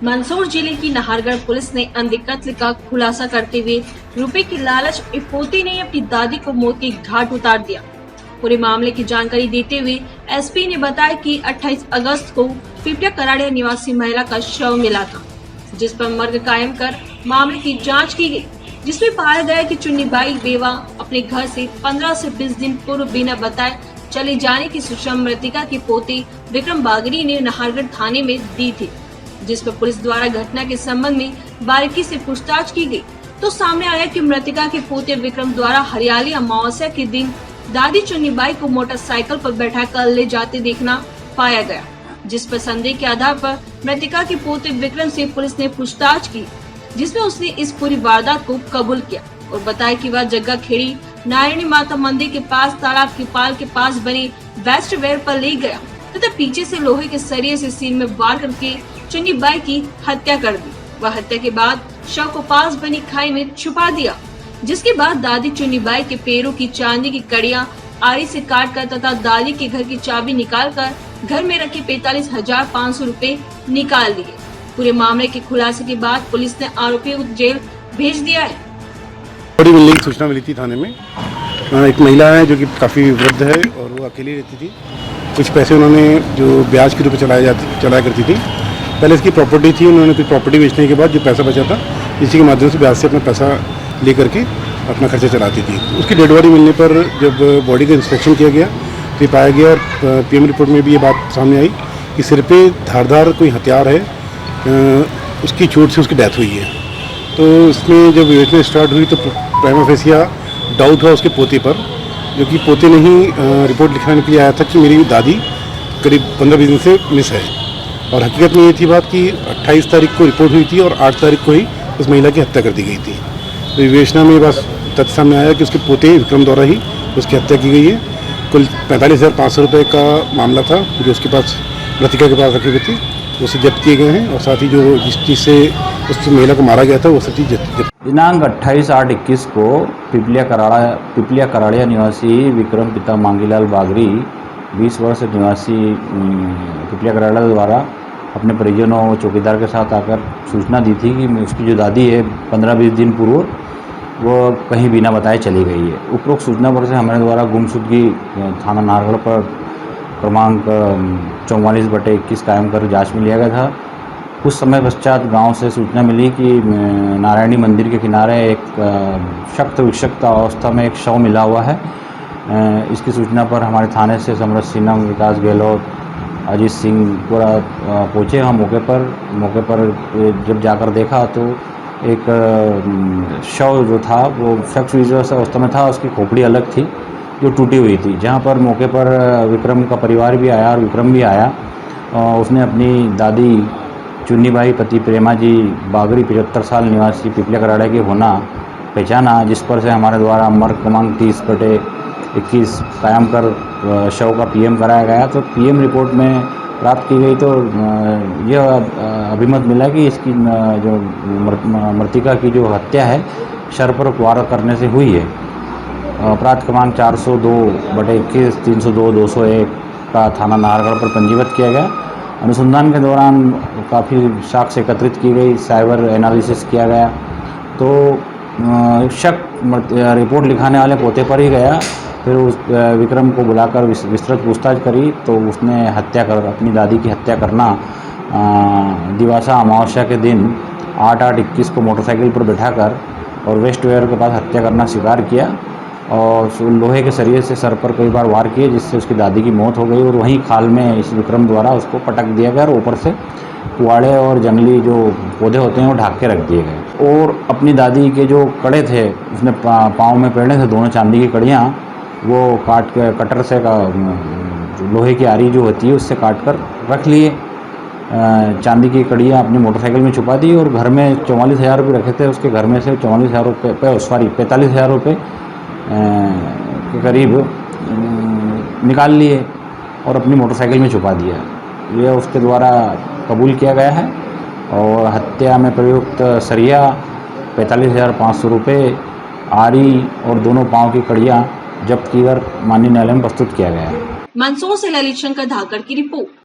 मंदसौर जिले की नाहरगढ़ पुलिस ने अंधे कत्ल का खुलासा करते हुए रुपए की लालच में पोते ने अपनी दादी को मौत के घाट उतार दिया। पूरे मामले की जानकारी देते हुए एसपी ने बताया कि 28 अगस्त को पिपलिया कराड़िया निवासी महिला का शव मिला था, जिस पर मर्ग कायम कर मामले की जांच की गई, जिसमें पाया गया कि चुन्नीबाई बेवा अपने घर से 15 से 20 दिन पूर्व बिना बताए चले जाने की सूचना मृतिका के पोते विक्रम बागड़ी ने नाहरगढ़ थाने में दी थी, जिस पर पुलिस द्वारा घटना के संबंध में बारीकी से पूछताछ की गई तो सामने आया कि मृतिका के पोते विक्रम द्वारा हरियाली अमावस्या के दिन दादी चुन्नीबाई को मोटरसाइकिल पर बैठाकर ले जाते देखना पाया गया, जिस पर संदेह के आधार पर मृतिका के पोते विक्रम से पुलिस ने पूछताछ की, जिसमें उसने इस पूरी वारदात को कबूल किया और बताया कि वह जग्गा खेड़ी नारायणी माता मंदिर के पास तालाब की पाल के पास बने वेस्ट वेयर पर ले गया तथा पीछे से लोहे के सरिये से सिर में वार करके चुन्नीबाई की हत्या कर दी। वह हत्या के बाद शव को पास बनी खाई में छुपा दिया, जिसके बाद दादी चुन्नीबाई के पैरों की चांदी की कड़ियां आरी से काट कर तथा दादी के घर की चाबी निकाल कर घर में रखे 45,500 रुपए निकाल लिए। पूरे मामले के खुलासे के बाद पुलिस ने आरोपी को जेल भेज दिया है। बड़ी मिलने की सूचना मिली थी थाने में। एक महिला है जो कि काफ़ी वृद्ध है और वो अकेली रहती थी। कुछ पैसे उन्होंने जो ब्याज के रूप में चलाया करती थी। पहले इसकी प्रॉपर्टी थी, उन्होंने कुछ प्रॉपर्टी बेचने के बाद जो पैसा बचा था इसी के माध्यम से ब्याज से अपना पैसा ले करके अपना खर्चा चलाती थी। उसकी डेड बॉडी मिलने पर जब बॉडी का इंस्पेक्शन किया गया तो ये पाया गया और पीएम रिपोर्ट में भी ये बात सामने आई कि सिर पे धारदार कोई हथियार है, उसकी चोट से उसकी डेथ हुई है। तो इसमें जब विवेचना स्टार्ट हुई तो प्राइमा फेसिया डाउट हुआ उसके पोते पर, जो कि पोते ने ही रिपोर्ट लिखाने के लिए आया था कि मेरी दादी करीब 15-20 दिन से मिस है। और हकीकत में ये थी बात कि 28 तारीख को रिपोर्ट हुई थी और 8 तारीख को ही उस महिला की हत्या कर दी गई थी। तो विवेचना में ये बात तथ्य सामने आया कि उसके पोते विक्रम द्वारा ही उसकी हत्या की गई है। कुल 45,500 रुपये का मामला था जो उसके पास मृतिका के पास रखे हुए थे, उसे जब्त किए गए हैं और साथ ही जो जिस चीज़ से उस महिला को मारा गया था वो सब चीज़ जब्त। दिनांक 28/8/21 को पिपलिया कराड़िया निवासी विक्रम पिता मांगीलाल बागड़ी 20 वर्ष निवासी पिपलिया कराड़िया द्वारा अपने परिजनों और चौकीदार के साथ आकर सूचना दी थी कि उसकी जो दादी है 15-20 दिन पूर्व वो कहीं बिना बताए चली गई है। उपरोक्त सूचना पर से हमारे द्वारा गुमशुदगी थाना नाहरगढ़ पर क्रमांक 44/21 कायम कर जांच में लिया गया था। कुछ समय पश्चात गांव से सूचना मिली कि नारायणी मंदिर के किनारे एक शक्त विक्षक्त अवस्था में एक शव मिला हुआ है। इसकी सूचना पर हमारे थाने से समरथ सिन्हा, विकास गहलोत, अजीत सिंह पूरा पहुँचे हम मौके पर जब जाकर देखा तो एक शव जो था वो शख्स विक्षक्त अवस्था में था। उसकी खोपड़ी अलग थी जो टूटी हुई थी। जहाँ पर मौके पर विक्रम का परिवार भी आया और विक्रम भी आया। उसने अपनी दादी चुन्नीबाई पति प्रेमा जी बागड़ी 75 साल निवासी पिपलिया कराड़िया के होना पहचाना, जिस पर से हमारे द्वारा मर्ग क्रमांक 30/21 कायम कर शव का पीएम कराया गया। तो पीएम रिपोर्ट में प्राप्त की गई तो यह अभिमत मिला कि इसकी जो मृतिका की जो हत्या है शर पर वार करने से हुई है। अपराध क्रमांक 402/21, 302-201 का थाना नाहरगढ़ पर पंजीबद्ध किया गया। अनुसंधान के दौरान काफ़ी साक्ष्य एकत्रित की गई, साइबर एनालिसिस किया गया तो शक रिपोर्ट लिखाने वाले पोते पर ही गया। फिर उस विक्रम को बुलाकर विस्तृत पूछताछ करी तो उसने अपनी दादी की हत्या करना दिवासा अमावस्या के दिन 8/8/21 को मोटरसाइकिल पर बैठाकर और वेस्ट वेयर के पास हत्या करना स्वीकार किया और लोहे के सरिये से सर पर कई बार वार किए, जिससे उसकी दादी की मौत हो गई और वहीं खाल में इस विक्रम द्वारा उसको पटक दिया गया और ऊपर से पुआड़े और जंगली जो पौधे होते हैं वो ढक के रख दिए गए। और अपनी दादी के जो कड़े थे उसने पाँव में पहने थे, दोनों चांदी की कड़ियाँ वो काट के कटर से लोहे की आरी जो होती है उससे काट कर रख लिए। चांदी की कड़ियाँ अपनी मोटरसाइकिल में छुपा दी और घर में 44,000 रुपये रखे थे, उसके घर में से 45,000 रुपये के करीब निकाल लिए और अपनी मोटरसाइकिल में छुपा दिया। यह उसके द्वारा कबूल किया गया है और हत्या में प्रयुक्त सरिया 45,500 रुपये, आरी और दोनों पाँव की कड़ियाँ जब्त की कर माननीय न्यायालय में प्रस्तुत किया गया है। मंदसौर से ललित शंकर धाकड़ की रिपोर्ट।